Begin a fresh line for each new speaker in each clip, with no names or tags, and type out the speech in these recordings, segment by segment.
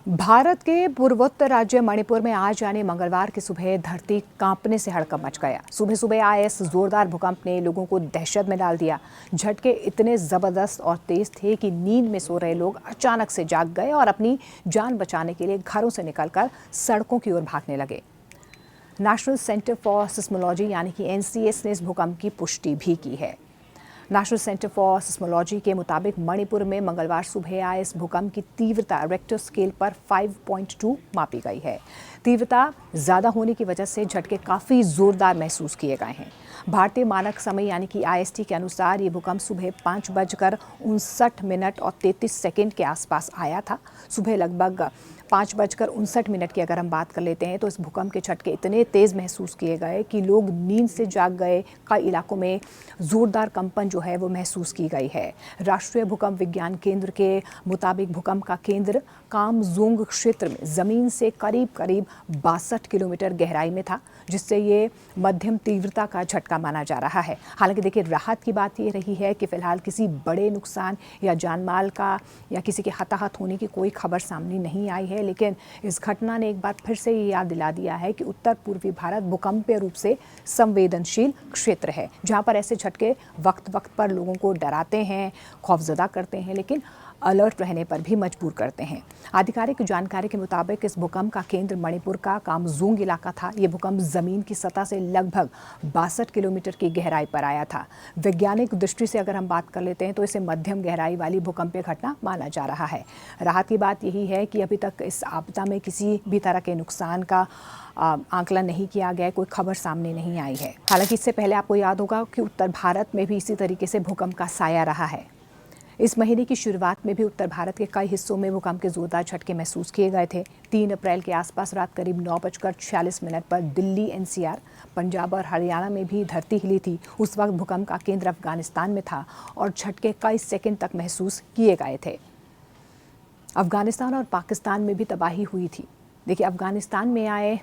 भारत के पूर्वोत्तर राज्य मणिपुर में आज यानी मंगलवार की सुबह धरती कांपने से हड़कंप मच गया। सुबह सुबह आए इस जोरदार भूकंप ने लोगों को दहशत में डाल दिया। झटके इतने जबरदस्त और तेज थे कि नींद में सो रहे लोग अचानक से जाग गए और अपनी जान बचाने के लिए घरों से निकलकर सड़कों की ओर भागने लगे। नेशनल सेंटर फॉर सिस्मोलॉजी यानी कि एनसीएस ने इस भूकंप की पुष्टि भी की है। नेशनल सेंटर फॉर सिस्मोलॉजी के मुताबिक मणिपुर में मंगलवार सुबह आए इस भूकंप की तीव्रता रेक्टर स्केल पर 5.2 मापी गई है। तीव्रता ज़्यादा होने की वजह से झटके काफ़ी ज़ोरदार महसूस किए गए हैं। भारतीय मानक समय यानी कि आईएसटी के अनुसार ये भूकंप सुबह 5:59 और 33 सेकेंड के आसपास आया था। सुबह लगभग 5:59 की अगर हम बात कर लेते हैं तो इस भूकंप के झटके इतने तेज़ महसूस किए गए कि लोग नींद से जाग गए। कई इलाकों में ज़ोरदार कंपन जो है वो महसूस की गई है। राष्ट्रीय भूकंप विज्ञान केंद्र के मुताबिक भूकंप का केंद्र कामजोंग क्षेत्र में ज़मीन से करीब 62 किलोमीटर गहराई में था, जिससे ये मध्यम तीव्रता का झटका माना जा रहा है। हालांकि देखिए, राहत की बात ये रही है कि फिलहाल किसी बड़े नुकसान या जानमाल का या किसी के हताहत होने की कोई खबर सामने नहीं आई है। लेकिन इस घटना ने एक बार फिर से ये याद दिला दिया है कि उत्तर पूर्वी भारत भूकंपीय रूप से संवेदनशील क्षेत्र है, जहां पर ऐसे झटके वक्त वक्त पर लोगों को डराते हैं, खौफजदा करते हैं, लेकिन अलर्ट रहने पर भी मजबूर करते हैं। आधिकारिक जानकारी के मुताबिक इस भूकंप का केंद्र मणिपुर का कामजोंग इलाका था। ये भूकंप जमीन की सतह से लगभग 62 किलोमीटर की गहराई पर आया था। वैज्ञानिक दृष्टि से अगर हम बात कर लेते हैं तो इसे मध्यम गहराई वाली भूकंपीय घटना माना जा रहा है। राहत की बात यही है कि अभी तक इस आपदा में किसी भी तरह के नुकसान का आंकलन नहीं किया गया, कोई खबर सामने नहीं आई है। हालांकि इससे पहले आपको याद होगा कि उत्तर भारत में भी इसी तरीके से भूकंप का साया रहा है। इस महीने की शुरुआत में भी उत्तर भारत के कई हिस्सों में भूकंप के जोरदार झटके महसूस किए गए थे। 3 अप्रैल के आसपास रात करीब 9:46 पर दिल्ली, एनसीआर, पंजाब और हरियाणा में भी धरती हिली थी। उस वक्त भूकंप का केंद्र अफगानिस्तान में था और झटके कई सेकंड तक महसूस किए गए थे। अफगानिस्तान और पाकिस्तान में भी तबाही हुई थी। देखिए, अफगानिस्तान में आए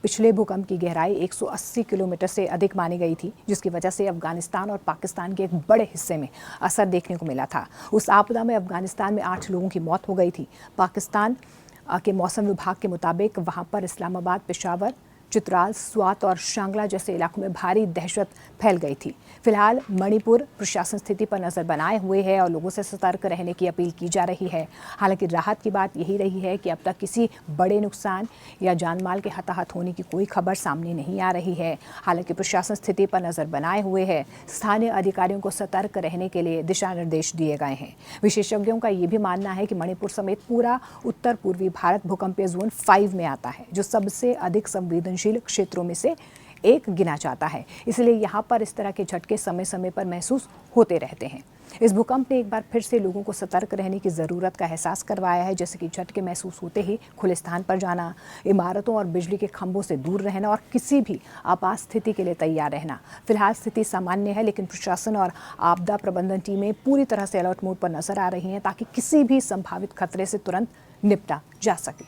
पिछले भूकंप की गहराई 180 किलोमीटर से अधिक मानी गई थी, जिसकी वजह से अफगानिस्तान और पाकिस्तान के एक बड़े हिस्से में असर देखने को मिला था। उस आपदा में अफगानिस्तान में 8 लोगों की मौत हो गई थी। पाकिस्तान के मौसम विभाग के मुताबिक वहां पर इस्लामाबाद, पेशावर, चित्राल, स्वात और शांगला जैसे इलाकों में भारी दहशत फैल गई थी। फिलहाल मणिपुर प्रशासन स्थिति पर नजर बनाए हुए है और लोगों से सतर्क रहने की अपील की जा रही है। हालांकि राहत की बात यही रही है कि अब तक किसी बड़े नुकसान या जानमाल के हताहत होने की कोई खबर सामने नहीं आ रही है। हालांकि प्रशासन स्थिति पर नजर बनाए हुए है। स्थानीय अधिकारियों को सतर्क रहने के लिए दिशा निर्देश दिए गए हैं। विशेषज्ञों का ये भी मानना है कि मणिपुर समेत पूरा उत्तर पूर्वी भारत भूकंपीय जोन 5 में आता है, जो सबसे अधिक संवेदनशील क्षेत्रों में से एक गिना जाता है। इसलिए यहाँ पर इस तरह के झटके समय समय पर महसूस होते रहते हैं। इस भूकंप ने एक बार फिर से लोगों को सतर्क रहने की ज़रूरत का एहसास करवाया है, जैसे कि झटके महसूस होते ही खुले स्थान पर जाना, इमारतों और बिजली के खंभों से दूर रहना और किसी भी आपात स्थिति के लिए तैयार रहना। फिलहाल स्थिति सामान्य है, लेकिन प्रशासन और आपदा प्रबंधन टीमें पूरी तरह से अलर्ट मोड पर नजर आ रही हैं ताकि किसी भी संभावित खतरे से तुरंत निपटा जा सके।